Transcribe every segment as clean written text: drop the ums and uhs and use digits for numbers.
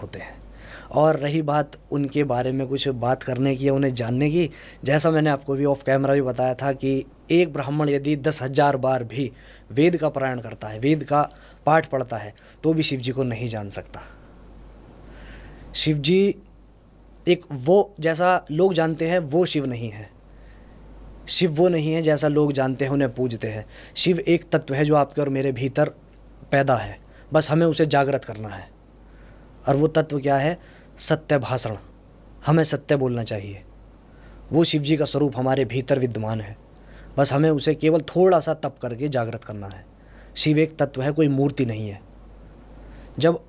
होते हैं। और रही बात उनके बारे में कुछ बात करने की या उन्हें जानने की, जैसा मैंने आपको भी ऑफ कैमरा भी बताया था कि एक ब्राह्मण यदि 10,000 बार भी वेद का पारायण करता है, वेद का पाठ पढ़ता है, तो भी शिव जी को नहीं जान सकता। शिव जी एक वो जैसा लोग जानते हैं वो शिव नहीं है। शिव वो नहीं है जैसा लोग जानते हैं उन्हें पूजते हैं। शिव एक तत्व है जो आपके और मेरे भीतर पैदा है, बस हमें उसे जागृत करना है। और वो तत्व क्या है? सत्य भाषण। हमें सत्य बोलना चाहिए। वो शिव जी का स्वरूप हमारे भीतर विद्यमान है, बस हमें उसे केवल थोड़ा सा तप करके जागृत करना है। शिव एक तत्व है, कोई मूर्ति नहीं है। जब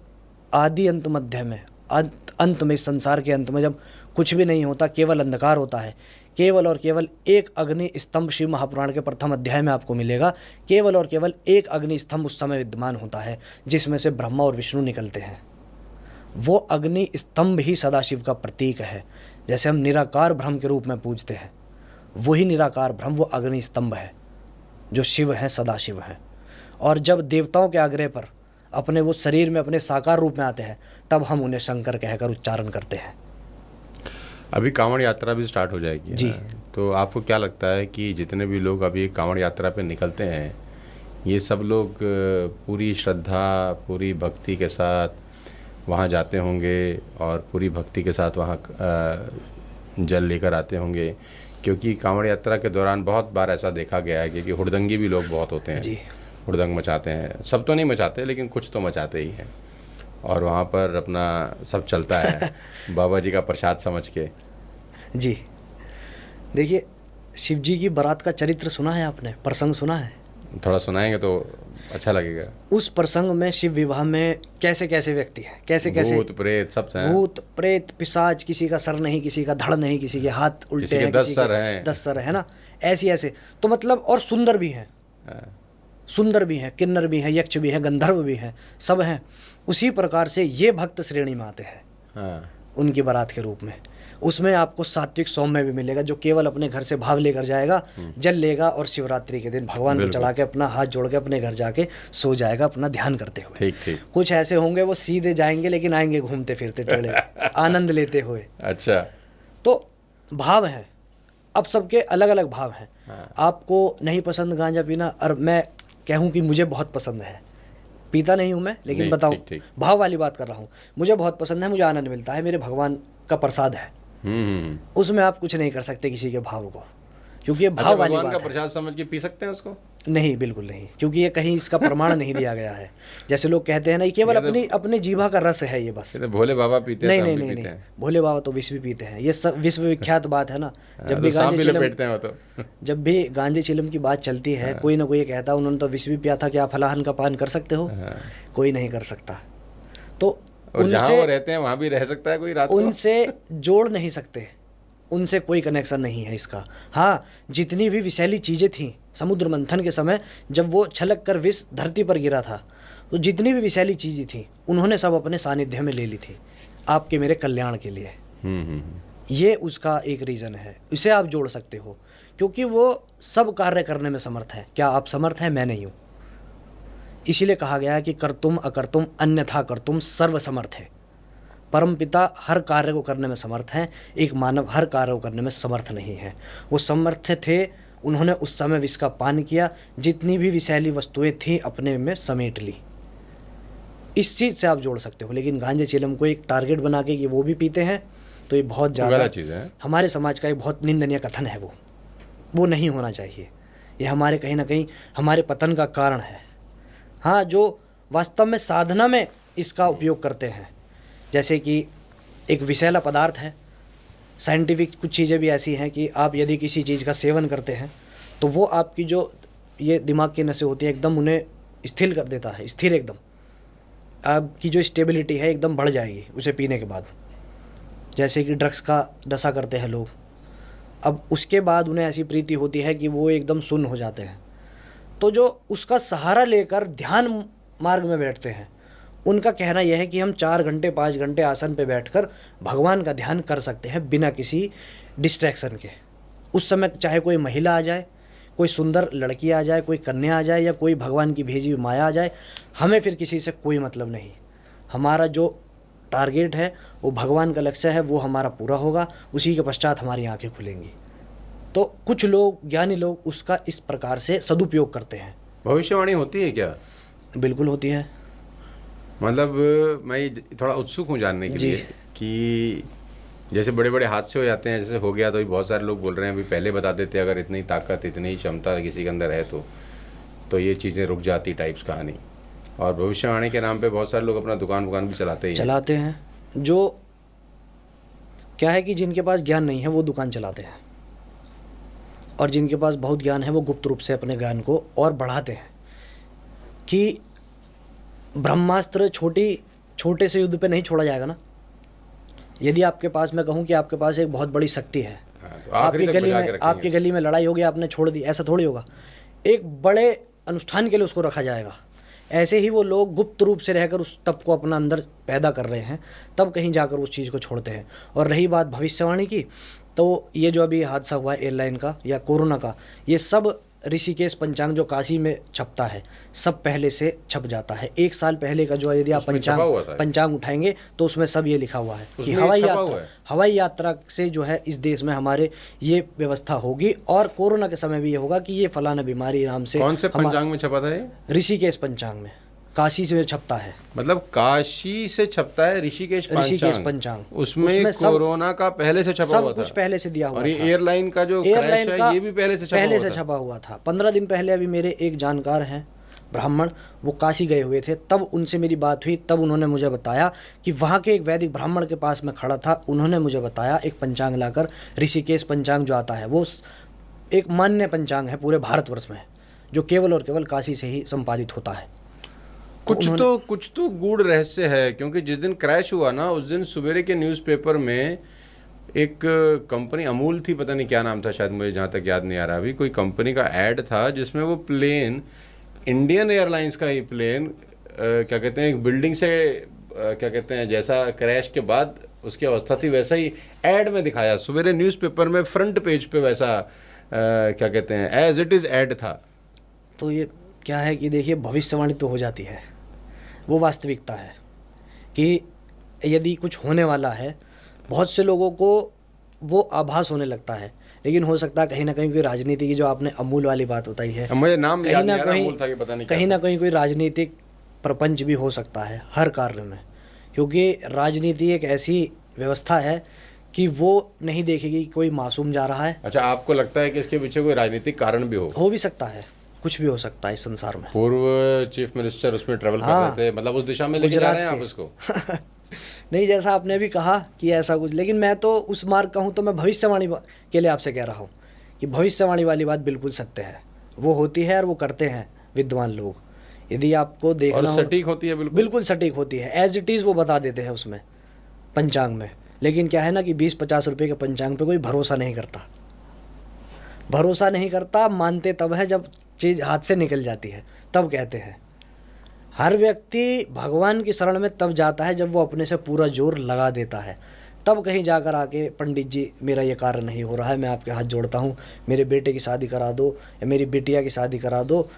आदि अंत मध्य में अंत में, संसार के अंत में जब कुछ भी नहीं होता, केवल अंधकार होता है, केवल और केवल एक अग्नि स्तंभ, शिव महापुराण के प्रथम अध्याय में आपको मिलेगा, केवल और केवल एक अग्नि स्तंभ उस समय विद्यमान होता है जिसमें से ब्रह्मा और विष्णु निकलते हैं। वो अग्नि स्तंभ ही सदाशिव का प्रतीक है। जैसे हम निराकार ब्रह्म के रूप में पूजते हैं, वही निराकार ब्रह्म वो अग्नि स्तंभ है जो शिव है, सदाशिव है। और जब देवताओं के आग्रह पर अपने वो शरीर में अपने साकार रूप में आते हैं, तब हम उन्हें शंकर कहकर उच्चारण करते हैं। अभी कांवड़ यात्रा भी स्टार्ट हो जाएगी जी। तो आपको क्या लगता है कि जितने भी लोग अभी कांवड़ यात्रा पे निकलते हैं, ये सब लोग पूरी श्रद्धा, पूरी भक्ति के साथ वहाँ जाते होंगे और पूरी भक्ति के साथ वहाँ जल लेकर आते होंगे? क्योंकि कांवड़ यात्रा के दौरान बहुत बार ऐसा देखा गया है कि हुड़दंगी भी लोग बहुत होते हैं जी। हुड़दंग मचाते हैं। सब तो नहीं मचाते, लेकिन कुछ तो मचाते ही हैं। और वहाँ पर अपना सब चलता है बाबा जी का प्रसाद समझ के। जी, देखिए, शिव जी की बारात का चरित्र सुना है आपने? प्रसंग सुना है? थोड़ा सुनाएंगे तो अच्छा लगेगा। उस प्रसंग में शिव विवाह में कैसे कैसे व्यक्ति हैं, कैसे कैसे भूत प्रेत सब हैं। भूत प्रेत पिशाच, किसी का सर नहीं, किसी का धड़ नहीं, किसी के हाथ उल्टे हैं, 10 सर हैं, 10 सर है ना, ऐसे ऐसे। तो मतलब, और सुंदर भी हैं, सुंदर भी हैं, किन्नर भी हैं, यक्ष भी हैं, गंधर्व भी हैं, सब हैं। उसी प्रकार से ये भक्त श्रेणी में आते हैं उनकी बारात के रूप में। उसमें आपको सात्विक सौम्य भी मिलेगा, जो केवल अपने घर से भाव लेकर जाएगा, जल लेगा और शिवरात्रि के दिन भगवान को चढ़ा के अपना हाथ जोड़ के अपने घर जाके सो जाएगा अपना ध्यान करते हुए। ठीक ठीक। कुछ ऐसे होंगे वो सीधे जाएंगे लेकिन आएंगे घूमते फिरते टेढ़े आनंद लेते हुए। अच्छा, तो भाव है, अब सबके अलग अलग भाव हैं। आपको नहीं पसंद गांजा पीना, और मैं कहूँ कि मुझे बहुत पसंद है, पीता नहीं हूँ मैं, लेकिन बताऊँ भाव वाली बात कर रहा हूँ। मुझे बहुत पसंद है, मुझे आनंद मिलता है, मेरे भगवान का प्रसाद है। उसमें आप कुछ नहीं कर सकते किसी के भाव को, क्योंकि ये भाव वाली बात है। भगवान का प्रसाद समझ के पी सकते हैं उसको? नहीं, बिल्कुल नहीं, क्योंकि ये कहीं इसका प्रमाण नहीं दिया गया है। जैसे लोग कहते हैं ना, ये केवल अपनी जीभा का रस है, ये बस। भोले बाबा पीते हैं? नहीं, भोले बाबा तो विष भी पीते हैं, ये सब विश्व विख्यात बात है ना। जब भी गांजे चिलम की बात चलती है, कोई ना कोई कहता है उन्होंने तो विष भी पिया था, क्या फलाहन का पान कर सकते हो? कोई नहीं कर सकता। तो जहाँ वो रहते हैं वहाँ भी रह सकता है कोई रात को? उनसे जोड़ नहीं सकते, उनसे कोई कनेक्शन नहीं है इसका। हाँ, जितनी भी विषैली चीज़ें थीं समुद्र मंथन के समय, जब वो छलक कर विष धरती पर गिरा था, तो जितनी भी विषैली चीज़ें थीं उन्होंने सब अपने सानिध्य में ले ली थी, आपके मेरे कल्याण के लिए। ये उसका एक रीज़न है, इसे आप जोड़ सकते हो, क्योंकि वो सब कार्य करने में समर्थ है। क्या आप समर्थ हैं? मैं नहीं हूँ। इसीलिए कहा गया है कि कर्तुम अकर्तुम अन्यथा कर्तुम सर्वसमर्थ है। परमपिता हर कार्य को करने में समर्थ हैं, एक मानव हर कार्य को करने में समर्थ नहीं है। वो समर्थ थे, उन्होंने उस समय विष का पान किया, जितनी भी विषैली वस्तुएं थीं अपने में समेट ली। इस चीज़ से आप जोड़ सकते हो। लेकिन गांजे चिलम को एक टारगेट बना के कि वो भी पीते हैं, तो ये बहुत ज़्यादा चीज़ है। हमारे समाज का एक बहुत निंदनीय कथन है, वो नहीं होना चाहिए। ये हमारे कहीं ना कहीं हमारे पतन का कारण है। हाँ, जो वास्तव में साधना में इसका उपयोग करते हैं, जैसे कि एक विषैला पदार्थ है, साइंटिफिक कुछ चीज़ें भी ऐसी हैं कि आप यदि किसी चीज़ का सेवन करते हैं तो वो आपकी जो ये दिमाग की नसें होती हैं एकदम उन्हें स्थिर कर देता है, स्थिर एकदम। आपकी जो स्टेबिलिटी है एकदम बढ़ जाएगी उसे पीने के बाद। जैसे कि ड्रग्स का नशा करते हैं लोग, अब उसके बाद उन्हें ऐसी प्रीति होती है कि वो एकदम सुन्न हो जाते हैं। तो जो उसका सहारा लेकर ध्यान मार्ग में बैठते हैं, उनका कहना यह है कि हम 4 घंटे 5 घंटे आसन पे बैठकर भगवान का ध्यान कर सकते हैं बिना किसी डिस्ट्रैक्शन के। उस समय चाहे कोई महिला आ जाए, कोई सुंदर लड़की आ जाए, कोई कन्या आ जाए, या कोई भगवान की भेजी हुई माया आ जाए, हमें फिर किसी से कोई मतलब नहीं। हमारा जो टारगेट है, वो भगवान का लक्ष्य है, वो हमारा पूरा होगा, उसी के पश्चात हमारी आंखें खुलेंगी। तो कुछ लोग, ज्ञानी लोग, उसका इस प्रकार से सदुपयोग करते हैं। भविष्यवाणी होती है क्या? बिल्कुल होती है। मतलब मैं थोड़ा उत्सुक हूँ जानने के लिए कि जैसे बड़े बड़े हादसे हो जाते हैं, जैसे हो गया तो बहुत सारे लोग बोल रहे हैं अभी पहले बता देते अगर इतनी ताकत इतनी क्षमता किसी के अंदर है तो ये चीज़ें रुक जाती टाइप्स कहानी। और भविष्यवाणी के नाम पे बहुत सारे लोग अपना दुकान भी चलाते हैं। जो क्या है कि जिनके पास ज्ञान नहीं है वो दुकान चलाते हैं, और जिनके पास बहुत ज्ञान है वो गुप्त रूप से अपने ज्ञान को और बढ़ाते हैं। कि ब्रह्मास्त्र छोटे से युद्ध पे नहीं छोड़ा जाएगा ना। यदि आपके पास, मैं कहूँ कि आपके पास एक बहुत बड़ी शक्ति है, तो आपकी गली में लड़ाई होगी, आपने छोड़ दी, ऐसा थोड़ी होगा। एक बड़े अनुष्ठान के लिए उसको रखा जाएगा। ऐसे ही वो लोग गुप्त रूप से रहकर उस तप को अपना अंदर पैदा कर रहे हैं, तब कहीं जाकर उस चीज़ को छोड़ते हैं। और रही बात भविष्यवाणी की, तो ये जो अभी हादसा हुआ है एयरलाइन का या कोरोना का, ये सब ऋषिकेश पंचांग जो काशी में छपता है, सब पहले से छप जाता है। 1 साल पहले का जो, यदि आप पंचांग उठाएंगे तो उसमें सब ये लिखा हुआ है कि हवाई यात्रा से जो है इस देश में हमारे ये व्यवस्था होगी, और कोरोना के समय भी ये होगा कि ये फलाना बीमारी नाम से। कौन से पंचांग में छपा था ये? ऋषिकेश पंचांग में, काशी से छपता है। मतलब काशी से छपता है ऋषिकेश पंचांग। उसमें कोरोना का पहले से छपा हुआ था, कुछ पहले से दिया हुआ था। और ये एयरलाइन का जो क्रैश है ये भी पहले से छपा हुआ था। 15 दिन पहले अभी मेरे एक जानकार हैं ब्राह्मण, वो काशी गए हुए थे, तब उनसे मेरी बात हुई, तब उन्होंने मुझे बताया कि वहाँ के एक वैदिक ब्राह्मण के पास मैं खड़ा था, उन्होंने मुझे बताया एक पंचांग लाकर, ऋषिकेश पंचांग जो आता है वो एक मान्य पंचांग है पूरे भारतवर्ष में, जो केवल और केवल काशी से ही संपादित होता है। कुछ तो गूढ़ रहस्य है, क्योंकि जिस दिन क्रैश हुआ ना उस दिन सवेरे के न्यूज़पेपर में एक कंपनी अमूल थी, पता नहीं क्या नाम था, शायद मुझे जहाँ तक याद नहीं आ रहा अभी, कोई कंपनी का ऐड था जिसमें वो प्लेन, इंडियन एयरलाइंस का ही प्लेन, क्या कहते हैं, एक बिल्डिंग से क्या कहते हैं, जैसा क्रैश के बाद उसकी अवस्था थी वैसा ही ऐड में दिखाया, सवेरे न्यूज़पेपर में फ्रंट पेज पे वैसा क्या कहते हैं एज इट इज़ ऐड था। तो ये क्या है कि देखिए, भविष्यवाणी तो हो जाती है, वो वास्तविकता है कि यदि कुछ होने वाला है, बहुत से लोगों को वो आभास होने लगता है, लेकिन हो सकता है कहीं ना कहीं कोई राजनीति की, जो आपने अमूल वाली बात बताई है, मुझे नाम याद नहीं आ रहा, अमूल था कि पता नहीं, कहीं ना कहीं कोई राजनीतिक प्रपंच भी हो सकता है हर कार्य में, क्योंकि राजनीति एक ऐसी व्यवस्था है कि वो नहीं देखेगी कोई मासूम जा रहा है। अच्छा, आपको लगता है कि इसके पीछे कोई राजनीतिक कारण भी हो भी सकता है, कुछ भी हो सकता है इस संसार में। पूर्व चीफ मिनिस्टर उसमें ट्रैवल कर रहे थे, मतलब उस दिशा में लेके जा रहे हैं आप उसको। नहीं, जैसा आपने भी कहा कि ऐसा कुछ, लेकिन मैं तो उस मार्ग का हूँ, तो मैं भविष्यवाणी के लिए आपसे कह रहा हूँ कि भविष्यवाणी वाली बात बिल्कुल सत्य है, वो होती है और वो करते हैं विद्वान लोग। यदि आपको देखना और सटीक होती है, बिल्कुल सटीक होती है, एज इट इज़ वो बता देते हैं उसमें पंचांग में। लेकिन क्या है ना कि 20-50 रुपये के पंचांग पे कोई भरोसा नहीं करता, मानते तब है जब चीज़ हाथ से निकल जाती है, तब कहते हैं। हर व्यक्ति भगवान की शरण में तब जाता है जब वो अपने से पूरा जोर लगा देता है, तब कहीं जाकर आके पंडित जी मेरा ये कार्य नहीं हो रहा है, मैं आपके हाथ जोड़ता हूँ, मेरे बेटे की शादी करा दो या मेरी बिटिया की शादी करा दो,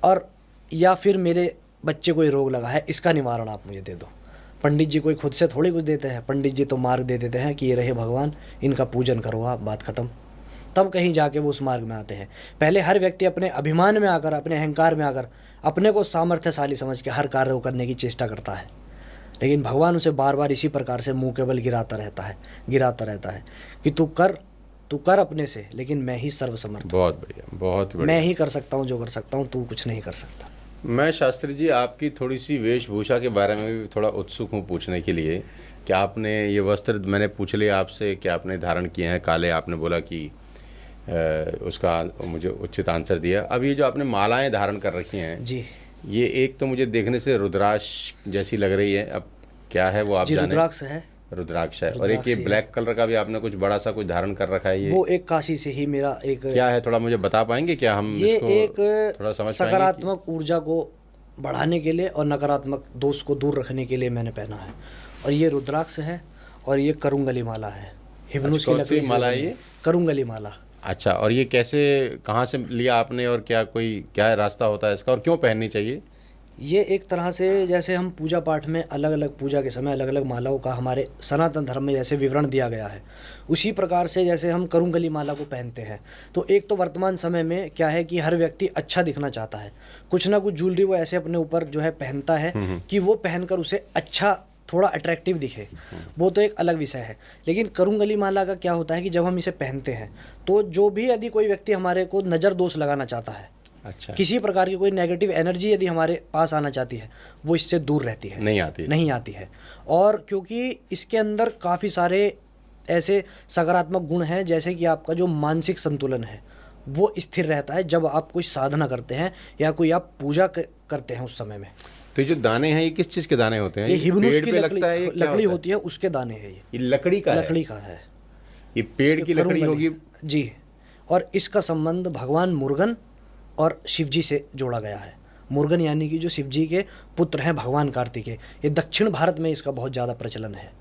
और या फिर मेरे बच्चे को रोग लगा है, इसका निवारण आप मुझे दे दो। पंडित जी कोई खुद से थोड़ी कुछ देते हैं, पंडित जी तो मार्ग दे देते हैं कि ये रहे भगवान, इनका पूजन करो आप, बात ख़त्म। तब कहीं जाके वो उस मार्ग में आते हैं। पहले हर व्यक्ति अपने अभिमान में आकर, अपने अहंकार में आकर, अपने को सामर्थ्यशाली समझ के हर कार्य को करने की चेष्टा करता है, लेकिन भगवान उसे बार बार इसी प्रकार से मुंह के बल गिराता रहता है कि तू कर अपने से, लेकिन मैं ही सर्वसमर्थ। बहुत बढ़िया। मैं ही कर सकता हूँ जो कर सकता हूँ, तू कुछ नहीं कर सकता। मैं शास्त्री जी आपकी थोड़ी सी वेशभूषा के बारे में भी थोड़ा उत्सुक हूँ पूछने के लिए कि आपने ये वस्त्र, मैंने पूछ लिया आपसे कि आपने धारण किए हैं काले, आपने बोला कि उसका मुझे उचित आंसर दिया। अब ये जो आपने मालाएं धारण कर रखी हैं जी, ये एक तो मुझे देखने से रुद्राक्ष जैसी लग रही है, अब क्या है वो आप जाने। रुद्राक्ष है। और एक ये ब्लैक कलर का भी आपने कुछ बड़ा सा कुछ धारण कर रखा है, ये वो एक काशी से ही मेरा एक, क्या है थोड़ा मुझे बता पाएंगे क्या? हम ये इसको एक थोड़ा समझ सकारात्मक ऊर्जा को बढ़ाने के लिए और नकारात्मक दोष को दूर रखने के लिए मैंने पहना है। और ये रुद्राक्ष है और ये करुंगली माला है, हिबनुस की लकड़ी से माला है ये, करुंगली माला। अच्छा, और ये कैसे, कहाँ से लिया आपने और क्या रास्ता होता है इसका और क्यों पहननी चाहिए? ये एक तरह से जैसे हम पूजा पाठ में अलग अलग पूजा के समय अलग अलग मालाओं का हमारे सनातन धर्म में जैसे विवरण दिया गया है, उसी प्रकार से जैसे हम करुंगली माला को पहनते हैं, तो एक तो वर्तमान समय में क्या है कि हर व्यक्ति अच्छा दिखना चाहता है, कुछ ना कुछ ज्वेलरी वो ऐसे अपने ऊपर जो है पहनता है कि वो पहनकर उसे अच्छा थोड़ा अट्रैक्टिव दिखे, वो तो एक अलग विषय है। लेकिन करुंगली माला का क्या होता है कि जब हम इसे पहनते हैं तो जो भी यदि कोई व्यक्ति हमारे को नज़र दोष लगाना चाहता है, अच्छा, किसी प्रकार की कोई नेगेटिव एनर्जी यदि हमारे पास आना चाहती है, वो इससे दूर रहती है, नहीं आती है। और क्योंकि इसके अंदर काफ़ी सारे ऐसे सकारात्मक गुण हैं, जैसे कि आपका जो मानसिक संतुलन है वो स्थिर रहता है जब आप कोई साधना करते हैं या कोई आप पूजा करते हैं उस समय में। तो ये जो दाने हैं ये किस चीज़ के दाने होते हैं? ये हिबनुस पेड़ की पे लगता है, ये क्या लकड़ी होता होती है, उसके दाने हैं ये लकड़ी का लकड़ी का है, ये पेड़ की लकड़ी होगी जी। और इसका संबंध भगवान मुर्गन और शिवजी से जोड़ा गया है। मुर्गन यानी कि जो शिवजी के पुत्र हैं भगवान कार्तिकेय। ये दक्षिण भारत में इसका बहुत ज़्यादा प्रचलन है।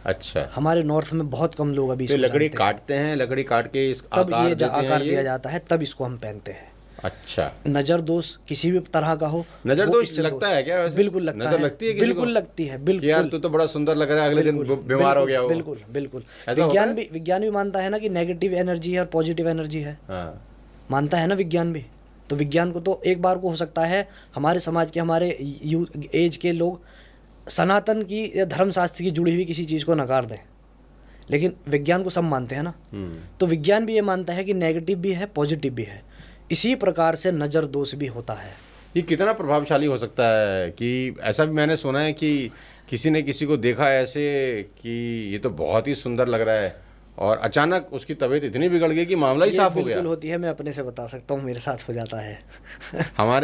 अच्छा, हमारे नॉर्थ में बहुत कम लोग अभी तो लकड़ी काटते हैं, लकड़ी काट के इस तब आकार ये देते हैं, आकार दिया जाता है, तब इसको हम पहनते हैं। अच्छा, नजर दोष किसी भी तरह का हो, नजर वो दोष इससे लगता है क्या वैसे? बिल्कुल लगता नजर है, लगती है किसी बिल्कुल को? लगती है, बिल्कुल यार तू तो बड़ा सुंदर लग रहा है, अगले दिन बीमार हो गया हो। बिल्कुल बिल्कुल। ऐसा होता है? विज्ञान भी मानता है ना कि नेगेटिव एनर्जी है और पॉजिटिव एनर्जी है, मानता है ना विज्ञान भी। तो विज्ञान को तो एक बार को हो सकता है हमारे समाज के हमारे एज के लोग सनातन की या धर्मशास्त्र की जुड़ी हुई किसी चीज़ को नकार दें, लेकिन विज्ञान को सब मानते हैं ना। तो विज्ञान भी ये मानता है कि नेगेटिव भी है, पॉजिटिव भी है। इसी प्रकार से नज़र दोष भी होता है। ये कितना प्रभावशाली हो सकता है कि ऐसा भी मैंने सुना है कि किसी ने किसी को देखा ऐसे कि ये तो बहुत ही सुंदर लग रहा है और अचानक उसकी तबीयत इतनी बिगड़ गई कि मामला ही साफ हो गया। बिल्कुल होती है, मैं अपने से बता सकता हूँ, मेरे साथ हो जाता है।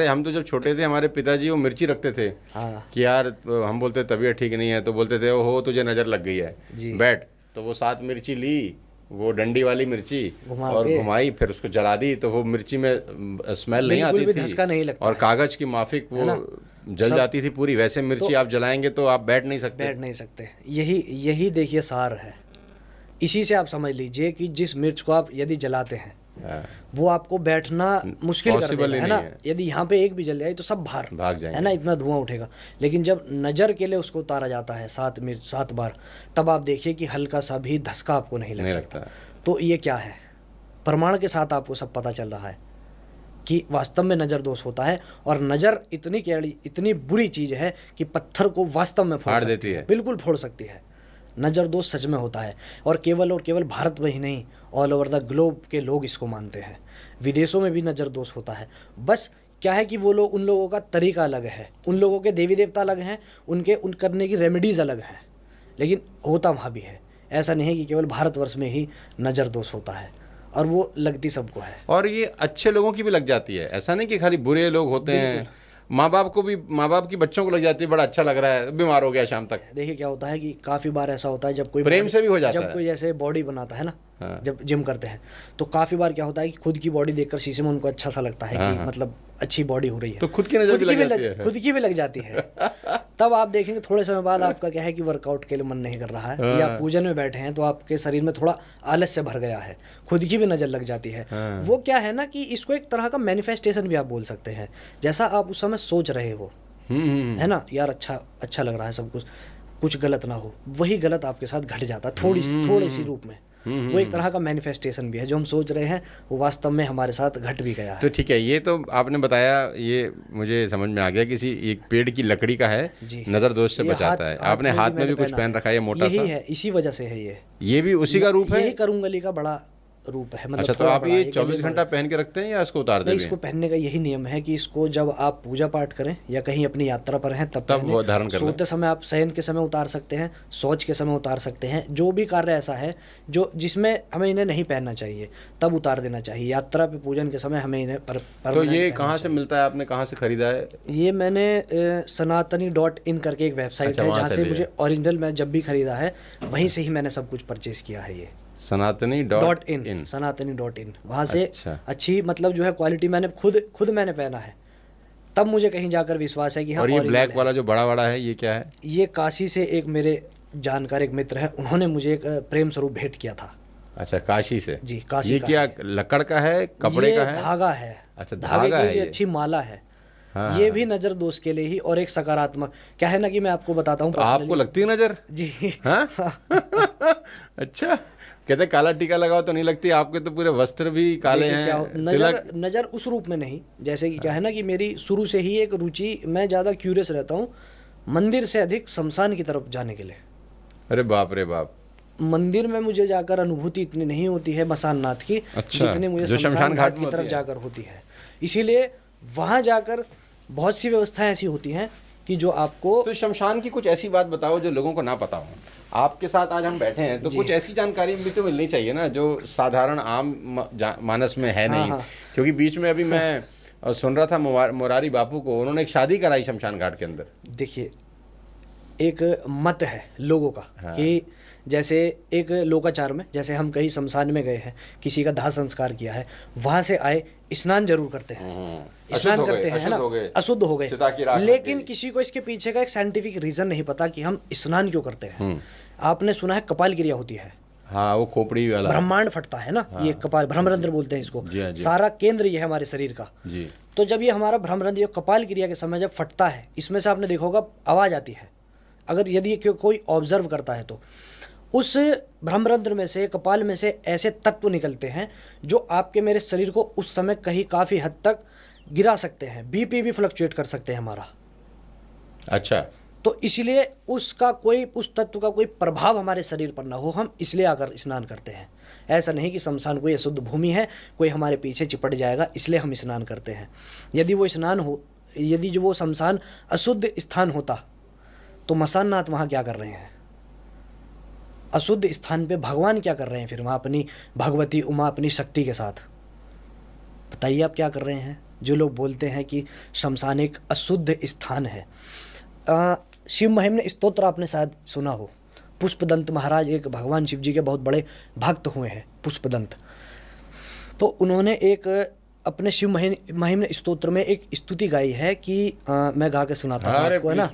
हम तो जब छोटे थे हमारे पिताजी वो मिर्ची रखते थे। हाँ। कि यार हम बोलते तबीयत ठीक नहीं है तो बोलते थे ओहो तुझे नज़र लग गई है, बैठ। तो वो 7 मिर्ची ली, वो डंडी वाली मिर्ची और घुमाई, फिर उसको जला दी, तो वो मिर्ची में स्मेल नहीं आती थी, धसका नहीं लगता और कागज की माफिक वो जल जाती थी पूरी। वैसे मिर्ची आप जलाएंगे तो आप बैठ नहीं सकते। यही देखिए सार है। इसी से आप समझ लीजिए कि जिस मिर्च को आप यदि जलाते हैं वो आपको बैठना मुश्किल कर देगा, है ना। यदि यहाँ पे एक भी जल जाए तो सब भाग जाएंगे, है ना, इतना धुआं उठेगा। लेकिन जब नज़र के लिए उसको उतारा जाता है 7 बार, तब आप देखिए कि हल्का सा भी धसका आपको नहीं लग सकता। तो ये क्या है, प्रमाण के साथ आपको सब पता चल रहा है कि वास्तव में नज़र दोष होता है। और नज़र इतनी बुरी चीज़ है कि पत्थर को वास्तव में फोड़ देती है, बिल्कुल फोड़ सकती है। नज़र दोष सच में होता है, और केवल भारत में ही नहीं, ऑल ओवर द ग्लोब के लोग इसको मानते हैं। विदेशों में भी नज़र दोष होता है। बस क्या है कि वो लोग, उन लोगों का तरीका अलग है, उन लोगों के देवी देवता अलग हैं, उन करने की रेमेडीज़ अलग हैं, लेकिन होता वहाँ भी है। ऐसा नहीं है कि केवल भारतवर्ष में ही नज़र दोष होता है, और वो लगती सबको है। और ये अच्छे लोगों की भी लग जाती है, ऐसा नहीं कि खाली बुरे लोग होते हैं। माँ बाप की बच्चों को लग जाती है, बड़ा अच्छा लग रहा है, बीमार हो गया शाम तक। देखिए क्या होता है कि काफ़ी बार ऐसा होता है जब कोई प्रेम से भी हो जाता है, जब कोई जैसे बॉडी बनाता है ना, जब जिम करते हैं, तो काफ़ी बार क्या होता है कि खुद की बॉडी देखकर शीशे में उनको अच्छा सा लगता है कि मतलब अच्छी बॉडी हो रही है, तो खुद की नज़र खुद की भी लग जाती है। तब आप देखेंगे थोड़े समय बाद आपका क्या है कि वर्कआउट के लिए मन नहीं कर रहा है, या पूजन में बैठे हैं तो आपके शरीर में थोड़ा आलस्य भर गया है, खुद की भी नज़र लग जाती है। वो क्या है ना कि इसको एक तरह का मैनिफेस्टेशन भी आप बोल सकते हैं, जैसा आप उस समय सोच रहे हो, है ना, यार अच्छा लग रहा है सब कुछ गलत ना हो, वही गलत आपके साथ घट जाता है थोड़ी सी रूप में। वो एक तरह का मैनिफेस्टेशन भी है, जो हम सोच रहे हैं वो वास्तव में हमारे साथ घट भी गया है। तो ठीक है, ये तो आपने बताया, ये मुझे समझ में आ गया, किसी एक पेड़ की लकड़ी का है, नज़र दोष से बचाता है। आपने हाथ में भी कुछ पहन रखा है, मोटा सा, यही है, इसी वजह से है ये भी उसी का रूप है, यही करुंगली का बड़ा रूप है। मतलब अच्छा, तो आप ये 24 घंटा पहन के रखते हैं या इसको उतार देते हैं? इसको पहनने का यही नियम है कि इसको जब आप पूजा पाठ करें या कहीं अपनी यात्रा पर हैं तब वो धारण करना। सोते समय आप शयन के समय उतार सकते हैं, शौच के समय उतार सकते हैं। जो भी कार्य ऐसा है जिसमें हमें इन्हें नहीं पहनना चाहिए तब उतार देना चाहिए। यात्रा पे पूजन के समय हमें इन्हें तो ये कहाँ से मिलता है, आपने कहाँ से खरीदा है? ये मैंने sanatani.in करके एक वेबसाइट है जहाँ से मुझे ओरिजिनल मैं जब भी खरीदा है वहीं से ही मैंने सब कुछ परचेज किया है। ये sanatani.in वहाँ से अच्छी मतलब जो है क्वालिटी मैंने खुद मैंने पहना है, तब मुझे कहीं जाकर विश्वास है कि हाँ। और ये ब्लैक वाला जो बड़ा है ये क्या है? ये काशी से एक मेरे जानकार एक मित्र है, उन्होंने मुझे एक प्रेम स्वरूप भेंट किया था। अच्छा, काशी से? जी, काशी। ये क्या लकड़ का है, कपड़े का है? धागा है। अच्छा, धागा है। ये अच्छी माला है, हाँ, ये भी नज़र दोष के लिए ही, और एक सकारात्मक क्या है ना कि मैं आपको बताता हूँ तो आपको लगती है नजर? जी हाँ अच्छा, कहते काला टीका लगाओ तो नहीं लगती, आपके तो पूरे वस्त्र भी काले देखिए क्या हैं, नज़र नज़र उस रूप में नहीं, जैसे कि क्या है ना कि मेरी शुरू से ही एक रुचि, मैं ज़्यादा क्यूरियस रहता हूँ मंदिर से अधिक शमशान की तरफ जाने के लिए। अरे बाप रे बाप। मंदिर में मुझे जाकर अनुभूति इतनी नहीं होती है मसान नाथ की, अच्छा, जितनी मुझे जो शमशान घाट की में तरफ होती है। जाकर होती है। इसीलिए वहाँ जाकर बहुत सी व्यवस्थाएं ऐसी होती हैं कि जो आपको तो शमशान की कुछ ऐसी बात बताओ जो लोगों को ना पता हो। आपके साथ आज हम बैठे हैं तो कुछ ऐसी जानकारी भी तो मिलनी चाहिए ना जो साधारण आम मानस में है नहीं। हाँ। क्योंकि बीच में अभी मैं सुन रहा था मुरारी बापू को, उन्होंने एक शादी कराई शमशान घाट के अंदर। देखिए एक मत है लोगों का कि जैसे एक लोकाचार में, जैसे हम कहीं शमशान में गए हैं, किसी का दाह संस्कार किया है, वहां से आए स्नान जरूर करते हैं, स्नान करते हैं, है ना, अशुद्ध हो गए, लेकिन किसी को इसके पीछे का एक साइंटिफिक रीजन नहीं पता कि हम स्नान क्यों करते हैं। आपने सुना है कपाल क्रिया होती है, हाँ वो खोपड़ी वाला ब्रह्मांड फटता है ना, ये कपाल भ्रमरंध्र बोलते हैं इसको, सारा केंद्र ये है हमारे शरीर का जी। तो जब ये हमारा भ्रमरंध्र कपाल क्रिया के समय जब फटता है, इसमें से आपने देखा होगा आवाज आती है, अगर यदि कोई ऑब्जर्व करता है तो उस भ्रमरंध्र में से, कपाल में से ऐसे तत्व निकलते हैं जो आपके मेरे शरीर को उस समय कहीं काफ़ी हद तक गिरा सकते हैं, बीपी भी फ्लक्चुएट कर सकते हैं हमारा। अच्छा, तो इसलिए उसका कोई, उस तत्व का कोई प्रभाव हमारे शरीर पर ना हो, हम इसलिए आकर स्नान करते हैं। ऐसा नहीं कि शमशान कोई अशुद्ध भूमि है, कोई हमारे पीछे चिपट जाएगा इसलिए हम स्नान करते हैं। यदि वो स्नान हो, यदि जो वो शमशान अशुद्ध स्थान होता तो मसान नाथ वहाँ क्या कर रहे हैं? अशुद्ध स्थान पे भगवान क्या कर रहे हैं फिर वहाँ अपनी भगवती उमा अपनी शक्ति के साथ? बताइए आप क्या कर रहे हैं? जो लोग बोलते हैं कि शमशान एक अशुद्ध स्थान है, शिव महिम ने स्तोत्र आपने शायद सुना हो, पुष्पदंत महाराज एक भगवान शिव जी के बहुत बड़े भक्त हुए हैं पुष्पदंत, तो उन्होंने एक अपने शिव महिम ने स्तोत्र में एक स्तुति गाई है कि मैं गा के सुनाता हूँ आपको, है ना।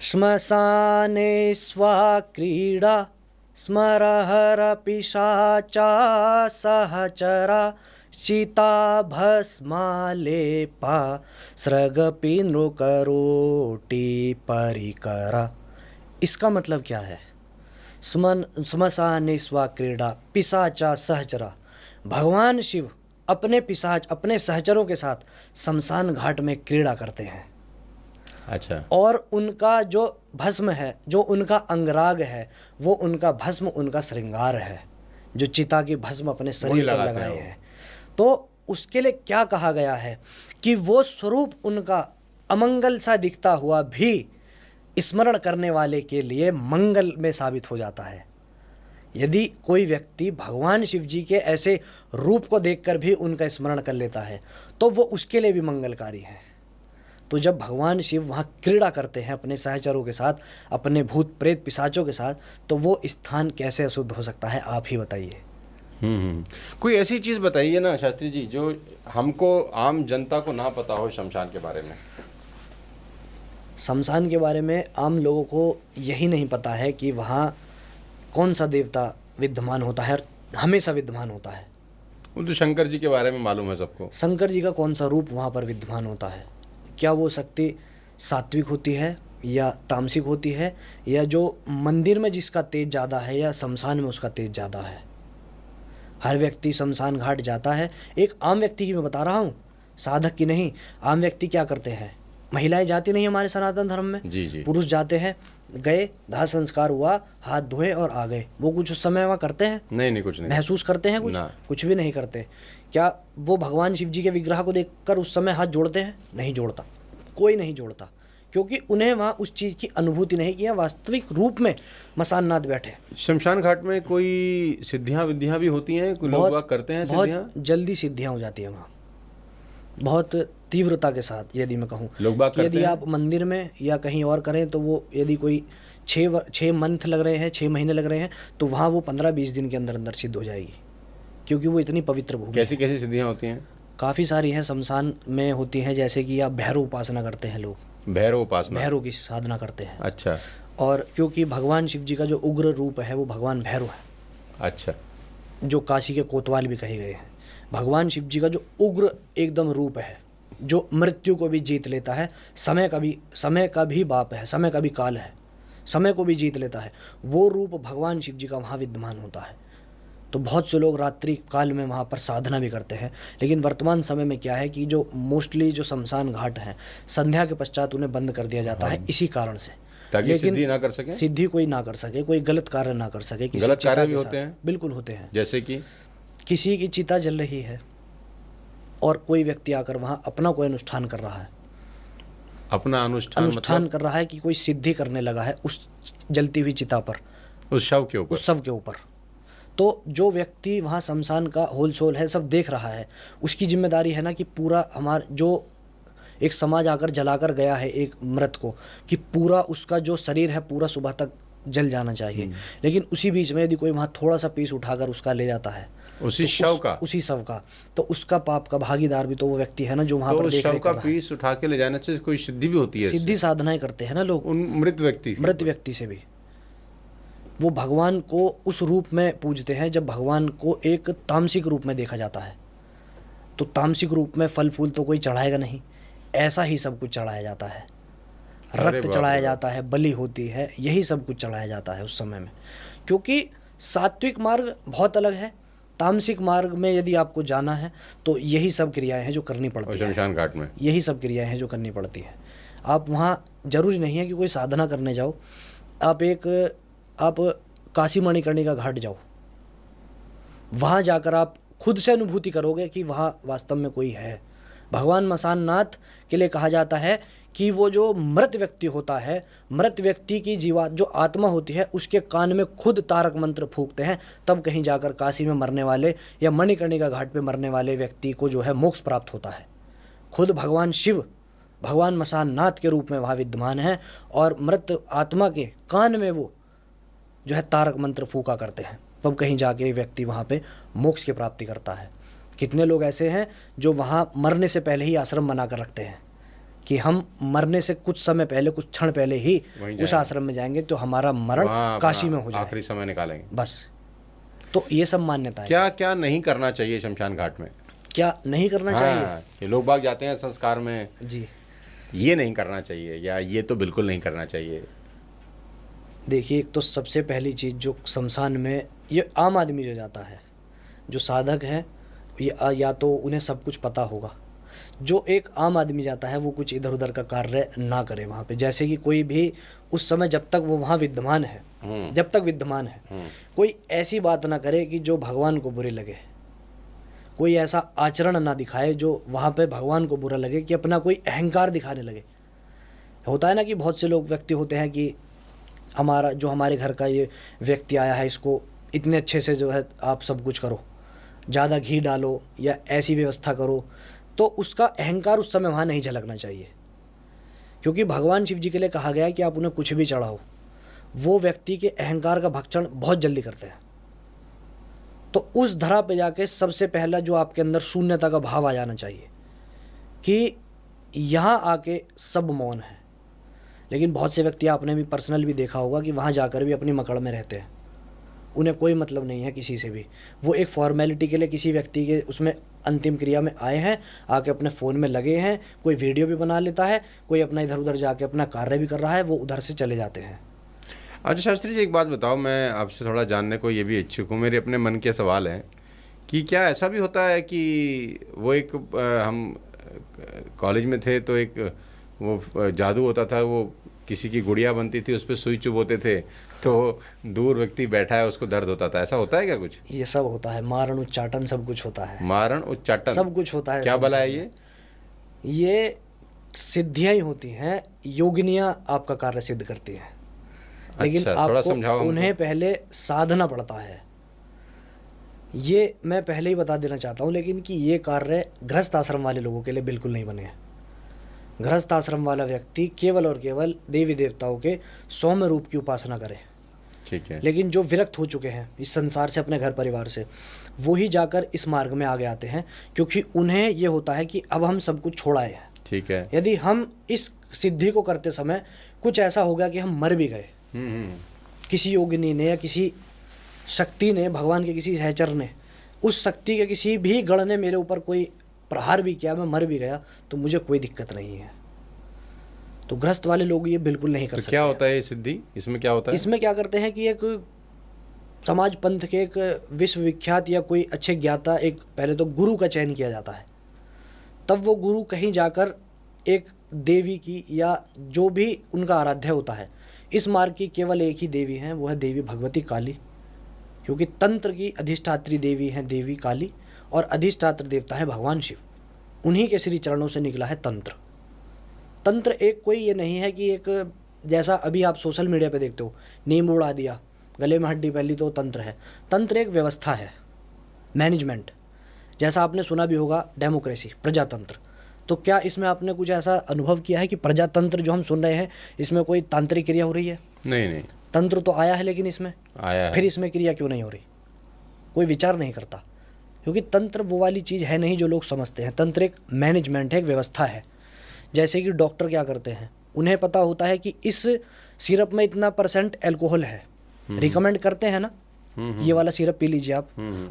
श्मशाने स्वा क्रीडा स्मरहर पिशाचा सहचरा चिता भस्मालेपा सृगपि नृकरोटी परिकरा। इसका मतलब क्या है? श्मशाने स्वा क्रीडा पिशाचा सहचरा, भगवान शिव अपने पिशाच अपने सहचरों के साथ शमशान घाट में क्रीड़ा करते हैं। अच्छा, और उनका जो भस्म है, जो उनका अंगराग है, वो उनका भस्म उनका श्रृंगार है, जो चिता की भस्म अपने शरीर पर लगाए हैं। तो उसके लिए क्या कहा गया है कि वो स्वरूप उनका अमंगल सा दिखता हुआ भी स्मरण करने वाले के लिए मंगल में साबित हो जाता है। यदि कोई व्यक्ति भगवान शिव जी के ऐसे रूप को देखकर भी उनका स्मरण कर लेता है तो वो उसके लिए भी मंगलकारी है। तो जब भगवान शिव वहाँ क्रीड़ा करते हैं अपने सहचरों के साथ, अपने भूत प्रेत पिशाचों के साथ, तो वो स्थान कैसे अशुद्ध हो सकता है? आप ही बताइए। कोई ऐसी चीज़ बताइए ना शास्त्री जी जो हमको आम जनता को ना पता हो शमशान के बारे में। शमशान के बारे में आम लोगों को यही नहीं पता है कि वहाँ कौन सा देवता विद्यमान होता है, हमेशा विद्यमान होता है। वो तो शंकर जी के बारे में मालूम है सबको, शंकर जी का कौन सा रूप वहाँ पर विद्यमान होता है। क्या वो शक्ति सात्विक होती है या तामसिक होती है, या जो मंदिर में जिसका तेज ज़्यादा है या शमशान में उसका तेज ज़्यादा है? हर व्यक्ति शमशान घाट जाता है। एक आम व्यक्ति की मैं बता रहा हूँ, साधक की नहीं। आम व्यक्ति क्या करते हैं? महिलाएं जाती नहीं हमारे सनातन धर्म में, जी। पुरुष जाते हैं, गए, दाह संस्कार हुआ, हाथ धोए और आ गए। वो कुछ उस समय वहाँ करते हैं? नहीं, कुछ नहीं। महसूस करते हैं? कुछ भी नहीं करते। क्या वो भगवान शिव जी के विग्रह को देखकर उस समय हाथ जोड़ते हैं? नहीं जोड़ता, कोई नहीं जोड़ता, क्योंकि उन्हें वहाँ उस चीज़ की अनुभूति नहीं किया, वास्तविक रूप में मसाननाथ बैठे। शमशान घाट में कोई सिद्धियाँ विद्धियाँ भी होती हैं? कोई लोग करते हैं सिद्धियाँ? बहुत जल्दी सिद्धियाँ हो जाती है वहाँ, बहुत तीव्रता के साथ। यदि मैं कहूँ यदि आप मंदिर में या कहीं और करें तो वो यदि कोई 6 मंथ लग रहे हैं, 6 महीने लग रहे हैं, तो वहाँ वो 15-20 दिन के अंदर सिद्ध हो जाएगी, क्योंकि वो इतनी पवित्र भूमि। कैसी कैसी सिद्धियाँ होती हैं? काफ़ी सारी हैं शमशान में होती हैं। जैसे कि आप भैरव उपासना करते हैं लोग, भैरव की साधना करते हैं। अच्छा। और क्योंकि भगवान शिव जी का जो उग्र रूप है वो भगवान भैरव है। अच्छा। जो काशी के कोतवाल भी कहे गए हैं। भगवान शिव जी का जो उग्र एकदम रूप है जो मृत्यु को भी जीत लेता है, समय का भी बाप है, समय का भी काल है, समय को भी जीत लेता है, वो रूप भगवान शिव जी का वहाँ विद्यमान होता है। तो बहुत से लोग रात्रि काल में वहाँ पर साधना भी करते हैं, लेकिन वर्तमान समय में क्या है कि जो मोस्टली जो शमशान घाट हैं, संध्या के पश्चात उन्हें बंद कर दिया जाता है इसी कारण से, ताकि सिद्धि ना कर सके, सिद्धि कोई ना कर सके, कोई गलत कार्य ना कर सके। किसी गलत कार्य भी के होते साथ हैं, बिल्कुल होते हैं। जैसे कि किसी की चिता जल रही है और कोई व्यक्ति आकर वहाँ अपना कोई अनुष्ठान कर रहा है, अपना अनुष्ठान मतलब कर रहा है कि कोई सिद्धि करने लगा है उस जलती हुई चिता पर, उस शव के ऊपर, उस शव के ऊपर। तो जो व्यक्ति वहाँ शमशान का होल सोल है, सब देख रहा है, उसकी जिम्मेदारी है ना कि पूरा हमारा जो एक समाज आकर जलाकर गया है एक मृत को, कि पूरा उसका जो शरीर है पूरा सुबह तक जल जाना चाहिए। लेकिन उसी बीच में यदि कोई वहाँ थोड़ा सा पीस उठाकर उसका ले जाता है, उसी शव का, उसी शव का, तो उसका पाप का भागीदार भी तो वो व्यक्ति है ना जो वहाँ तो पर उस शव का पीस उठा के ले जाने से कोई सिद्धि भी होती है, सिद्धि साधनाएं करते हैं ना लोग उन मृत व्यक्ति से भी। वो भगवान को उस रूप में पूजते हैं जब भगवान को एक तामसिक रूप में देखा जाता है। तो तामसिक रूप में फल फूल तो कोई चढ़ाएगा नहीं, ऐसा ही सब कुछ चढ़ाया जाता है, रक्त चढ़ाया जाता है, बलि होती है, यही सब कुछ चढ़ाया जाता है उस समय में। क्योंकि सात्विक मार्ग बहुत अलग है, तामसिक मार्ग में यदि आपको जाना है तो यही सब क्रियाएं हैं जो करनी पड़ती है शमशान घाट में, यही सब क्रियाएं हैं जो करनी पड़ती है। आप वहाँ जरूरी नहीं है कि कोई साधना करने जाओ, आप काशी मणिकर्णिका घाट जाओ, वहाँ जाकर आप खुद से अनुभूति करोगे कि वहाँ वास्तव में कोई है। भगवान मसान नाथ के लिए कहा जाता है कि वो जो मृत व्यक्ति होता है, मृत व्यक्ति की जीवा जो आत्मा होती है उसके कान में खुद तारक मंत्र फूंकते हैं, तब कहीं जाकर काशी में मरने वाले या मणिकर्णिका घाट पे मरने वाले व्यक्ति को जो है मोक्ष प्राप्त होता है। खुद भगवान शिव भगवान मसान नाथ के रूप में वहाँ विद्यमान है और मृत आत्मा के कान में वो जो है तारक मंत्र फूंका करते हैं, तब कहीं जाके व्यक्ति वहाँ पे मोक्ष की प्राप्ति करता है। कितने लोग ऐसे हैं जो वहाँ मरने से पहले ही आश्रम बना कर रखते हैं कि हम मरने से कुछ समय पहले, कुछ क्षण पहले ही उस आश्रम में जाएंगे तो हमारा मरण काशी में हो जाए, आखिरी समय निकालेंगे बस। तो ये सब मान्यता है। क्या क्या नहीं करना चाहिए शमशान घाट में, क्या नहीं करना चाहिए? लोग बाग जाते हैं संस्कार में जी, ये नहीं करना चाहिए या ये तो बिल्कुल नहीं करना चाहिए। देखिए, एक तो सबसे पहली चीज़ जो शमशान में ये आम आदमी जो जाता है, जो साधक है, या तो उन्हें सब कुछ पता होगा। जो एक आम आदमी जाता है वो कुछ इधर उधर का कार्य ना करे वहाँ पे। जैसे कि कोई भी उस समय जब तक वो वहाँ विद्यमान है, कोई ऐसी बात ना करे कि जो भगवान को बुरी लगे, कोई ऐसा आचरण ना दिखाए जो वहाँ पे भगवान को बुरा लगे, कि अपना कोई अहंकार दिखाने लगे। होता है ना कि बहुत से लोग व्यक्ति होते हैं कि हमारे घर का ये व्यक्ति आया है, इसको इतने अच्छे से जो है आप सब कुछ करो, ज़्यादा घी डालो या ऐसी व्यवस्था करो, तो उसका अहंकार उस समय वहाँ नहीं झलकना चाहिए। क्योंकि भगवान शिव जी के लिए कहा गया है कि आप उन्हें कुछ भी चढ़ाओ, वो व्यक्ति के अहंकार का भक्षण बहुत जल्दी करते हैं। तो उस धरा पे जाके सबसे पहला जो आपके अंदर शून्यता का भाव आ जाना चाहिए कि यहाँ आके सब मौन है। लेकिन बहुत से व्यक्ति आपने भी पर्सनल भी देखा होगा कि वहाँ जाकर भी अपनी मकड़ में रहते हैं, उन्हें कोई मतलब नहीं है किसी से भी। वो एक फॉर्मेलिटी के लिए किसी व्यक्ति के उसमें अंतिम क्रिया में आए हैं, आके अपने फ़ोन में लगे हैं, कोई वीडियो भी बना लेता है, कोई अपना इधर उधर जाके अपना कार्य भी कर रहा है, वो उधर से चले जाते हैं। अच्छा शास्त्री जी, एक बात बताओ, मैं आपसे थोड़ा जानने को ये भी इच्छुक हूँ, मेरे अपने मन के सवाल हैं कि क्या ऐसा भी होता है कि वो एक हम कॉलेज में थे तो एक वो जादू होता था, वो किसी की गुड़िया बनती थी, उस पर सुई चुभोते थे तो दूर व्यक्ति बैठा है उसको दर्द होता था, ऐसा होता है क्या कुछ? ये सब होता है, मारण उच्चाटन सब कुछ होता है, मारण उच्चाटन सब कुछ होता है। क्या भला है ये सिद्धियाँ ही होती हैं, योगिनियाँ आपका कार्य सिद्ध करती हैं। लेकिन अच्छा, आपको उन्हें पहले साधना पड़ता है। ये मैं पहले ही बता देना चाहता हूँ, लेकिन कि ये कार्य गृहस्थ आश्रम वाले लोगों के लिए बिल्कुल नहीं बने हैं। गृहस्थ आश्रम वाला व्यक्ति केवल और केवल देवी देवताओं के सौम्य रूप की उपासना करे, ठीक है। लेकिन जो विरक्त हो चुके हैं इस संसार से, अपने घर परिवार से, वो ही जाकर इस मार्ग में आगे आते हैं, क्योंकि उन्हें ये होता है कि अब हम सब कुछ छोड़ आए हैं। ठीक है। यदि हम इस सिद्धि को करते समय कुछ ऐसा हो गया कि हम मर भी गए, किसी योगिनी ने या किसी शक्ति ने, भगवान के किसी सहचर ने, उस शक्ति के किसी भी गण ने मेरे ऊपर कोई प्रहार भी किया, मैं मर भी गया तो मुझे कोई दिक्कत नहीं है। तो गृहस्थ वाले लोग ये बिल्कुल नहीं कर तो सकते। क्या होता है ये सिद्धि, इसमें क्या होता है? इसमें क्या करते हैं कि एक समाज पंथ के एक विश्वविख्यात या कोई अच्छे ज्ञाता, एक पहले तो गुरु का चयन किया जाता है, तब वो गुरु कहीं जाकर एक देवी की या जो भी उनका आराध्य होता है, इस मार्ग की केवल एक ही देवी हैं, वो है देवी भगवती काली, क्योंकि तंत्र की अधिष्ठात्री देवी हैं देवी काली और अधिष्ठात्र देवता है भगवान शिव। उन्हीं के श्री चरणों से निकला है तंत्र। तंत्र एक कोई ये नहीं है कि एक जैसा अभी आप सोशल मीडिया पे देखते हो, नींबू उड़ा दिया, गले में हड्डी पहली, तो तंत्र है। तंत्र एक व्यवस्था है, मैनेजमेंट। जैसा आपने सुना भी होगा डेमोक्रेसी, प्रजातंत्र। तो क्या इसमें आपने कुछ ऐसा अनुभव किया है कि प्रजातंत्र जो हम सुन रहे हैं इसमें कोई तांत्रिक क्रिया हो रही है? नहीं नहीं, तंत्र तो आया है लेकिन इसमें आया है। फिर इसमें क्रिया क्यों नहीं हो रही? कोई विचार नहीं करता, क्योंकि तंत्र वो वाली चीज़ है नहीं जो लोग समझते हैं। तंत्र एक मैनेजमेंट है, एक व्यवस्था है। जैसे कि डॉक्टर क्या करते हैं, उन्हें पता होता है कि इस सिरप में इतना % अल्कोहल है, रिकमेंड करते हैं ना, ये वाला सिरप पी लीजिए आप।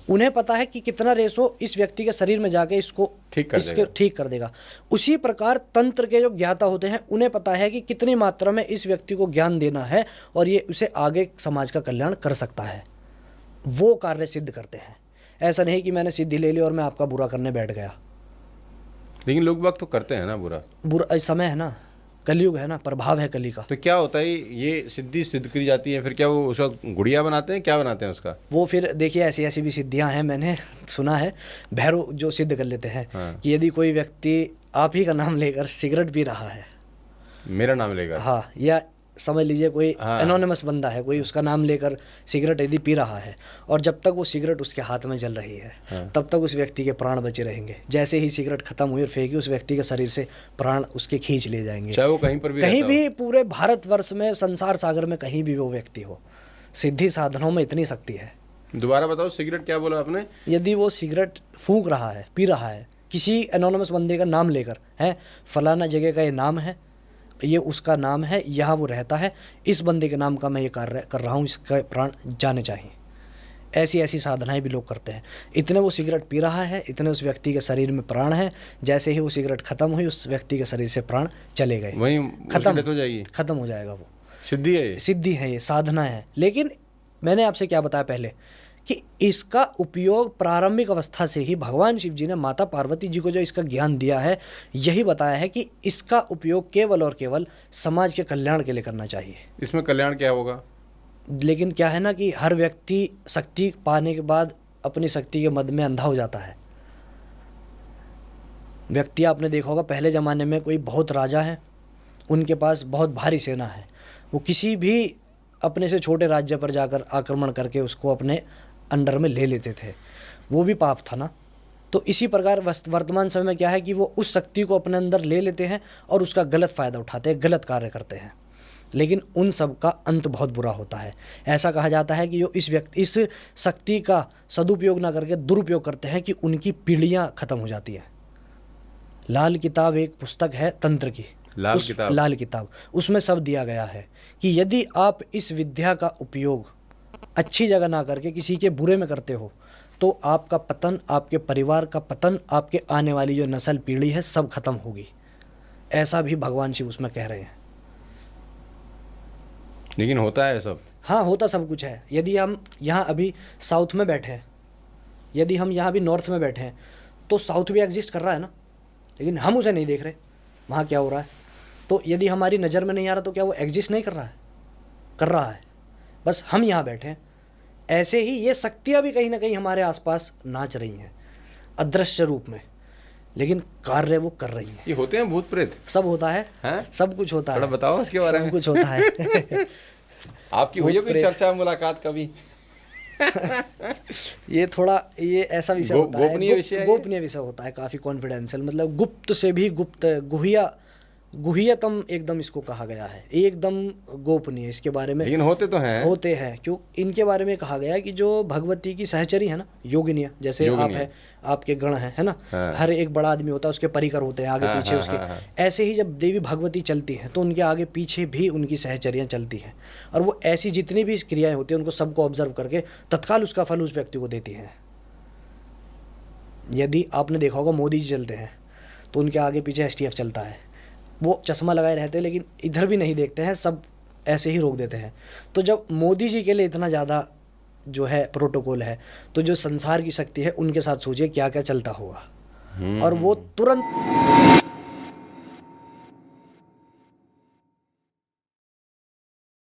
उन्हें पता है कि कितना रेशो इस व्यक्ति के शरीर में जाके इसको ठीक कर देगा। उसी प्रकार तंत्र के जो ज्ञाता होते हैं उन्हें पता है कि कितनी मात्रा में इस व्यक्ति को ज्ञान देना है और ये उसे आगे समाज का कल्याण कर सकता है, वो कार्य सिद्ध करते हैं। ऐसा नहीं कि मैंने सिद्धि ले ली और मैं आपका बुरा करने बैठ गया। लेकिन लोग बाग तो करते हैं ना बुरा समय है ना, कलयुग है ना, प्रभाव है कली का। तो क्या होता है, ये सिद्धि सिद्ध करी जाती है, फिर क्या वो उसका गुड़िया बनाते हैं, क्या बनाते हैं उसका? वो फिर देखिए ऐसी ऐसी भी सिद्धियां हैं, मैंने सुना है भैरव जो सिद्ध कर लेते हैं। हाँ। कि यदि कोई व्यक्ति आप ही का नाम लेकर सिगरेट पी रहा है, मेरा नाम लेकर, हाँ, या समझ लीजिए कोई हाँ। एनोनिमस बंदा है, कोई उसका नाम लेकर सिगरेट यदि पी रहा है और जब तक वो सिगरेट उसके हाथ में जल रही है, हाँ। तब तक उस व्यक्ति के प्राण बचे रहेंगे। जैसे ही सिगरेट खत्म हुई और फेंकी, उस व्यक्ति के शरीर से प्राण उसके खींच ले जाएंगे, चाहे वो कहीं पर भी कहीं रहता भी पूरे भारतवर्ष में, संसार सागर में कहीं भी वो व्यक्ति हो। सिद्धि साधनों में इतनी शक्ति है। हो। दोबारा बताओ, सिगरेट क्या बोला आपने? यदि वो सिगरेट फूंक रहा है, पी रहा है, किसी एनोनिमस बंदे का नाम लेकर, है फलाना जगह का ये नाम है, ये उसका नाम है, यहाँ वो रहता है, इस बंदे के नाम का मैं ये कार्य कर रहा हूँ, इसका प्राण जाने चाहिए। ऐसी ऐसी साधनाएं भी लोग करते हैं। इतने वो सिगरेट पी रहा है, इतने उस व्यक्ति के शरीर में प्राण है, जैसे ही वो सिगरेट खत्म हुई उस व्यक्ति के शरीर से प्राण चले गए, वहीं खत्म हो जाएगी, खत्म हो जाएगा। वो सिद्धि है, सिद्धि है, ये साधना है। लेकिन मैंने आपसे क्या बताया पहले कि इसका उपयोग प्रारंभिक अवस्था से ही भगवान शिव जी ने माता पार्वती जी को जो इसका ज्ञान दिया है, यही बताया है कि इसका उपयोग केवल और केवल समाज के कल्याण के लिए करना चाहिए। इसमें कल्याण क्या होगा? लेकिन क्या है ना कि हर व्यक्ति शक्ति पाने के बाद अपनी शक्ति के मद में अंधा हो जाता है। व्यक्ति आपने देखा होगा, पहले ज़माने में कोई बहुत राजा है, उनके पास बहुत भारी सेना है, वो किसी भी अपने से छोटे राज्य पर जाकर आक्रमण करके उसको अपने अंडर में ले लेते थे, वो भी पाप था ना। तो इसी प्रकार वर्तमान समय में क्या है कि वो उस शक्ति को अपने अंदर ले लेते हैं और उसका गलत फ़ायदा उठाते हैं, गलत कार्य करते हैं। लेकिन उन सब का अंत बहुत बुरा होता है। ऐसा कहा जाता है कि जो इस शक्ति का सदुपयोग ना करके दुरुपयोग करते हैं कि उनकी पीढ़ियाँ खत्म हो जाती हैं। लाल किताब एक पुस्तक है तंत्र की, लाल किताब, उसमें सब दिया गया है कि यदि आप इस विद्या का उपयोग अच्छी जगह ना करके किसी के बुरे में करते हो तो आपका पतन, आपके परिवार का पतन, आपके आने वाली जो नस्ल पीढ़ी है सब खत्म होगी। ऐसा भी भगवान शिव उसमें कह रहे हैं। लेकिन होता है सब? हाँ, होता सब कुछ है। यदि हम यहाँ अभी साउथ में बैठे हैं, यदि हम यहाँ अभी नॉर्थ में बैठे हैं, तो साउथ भी एग्जिस्ट कर रहा है ना, लेकिन हम उसे नहीं देख रहे वहाँ क्या हो रहा है। तो यदि हमारी नज़र में नहीं आ रहा तो क्या वो एग्जिस्ट नहीं कर रहा है? कर रहा है, बस हम यहाँ बैठे हैं। ऐसे ही ये शक्तियाँ भी कहीं ना कहीं हमारे आसपास नाच रही हैं अदृश्य रूप में, लेकिन कार्य वो कर रही हैं। ये होते हैं भूत प्रेत? सब होता है, हैं? सब कुछ होता है। थोड़ा बताओ इसके बारे में। सब कुछ होता है। आपकी हुई है कोई चर्चा, मुलाकात कभी? ये ऐसा विषय होता है, गोपनीय विषय होता है, काफ़ी कॉन्फिडेंशियल, मतलब गुप्त से भी गुप्त, गुह्यतम एकदम इसको कहा गया है, एकदम गोपनीय इसके बारे में। लेकिन होते तो हैं, होते हैं। क्यों? इनके बारे में कहा गया है कि जो भगवती की सहचरी है ना, योगिनियाँ, जैसे आप है, आपके गण है ना, हाँ। हर एक बड़ा आदमी होता है, उसके परिकर होते हैं आगे पीछे उसके। ऐसे ही जब देवी भगवती चलती हैं तो उनके आगे पीछे भी उनकी सहचरियाँ चलती हैं, और वो ऐसी जितनी भी क्रियाएं होती हैं उनको सबको ऑब्जर्व करके तत्काल उसका फल उस व्यक्ति को देती हैं। यदि आपने देखा होगा मोदी जी चलते हैं तो उनके आगे पीछे एसटीएफ चलता है, वो चश्मा लगाए रहते हैं लेकिन इधर भी नहीं देखते हैं, सब ऐसे ही रोक देते हैं। तो जब मोदी जी के लिए इतना ज़्यादा जो है प्रोटोकॉल है, तो जो संसार की शक्ति है उनके साथ सोचिए क्या क्या चलता होगा। और वो तुरंत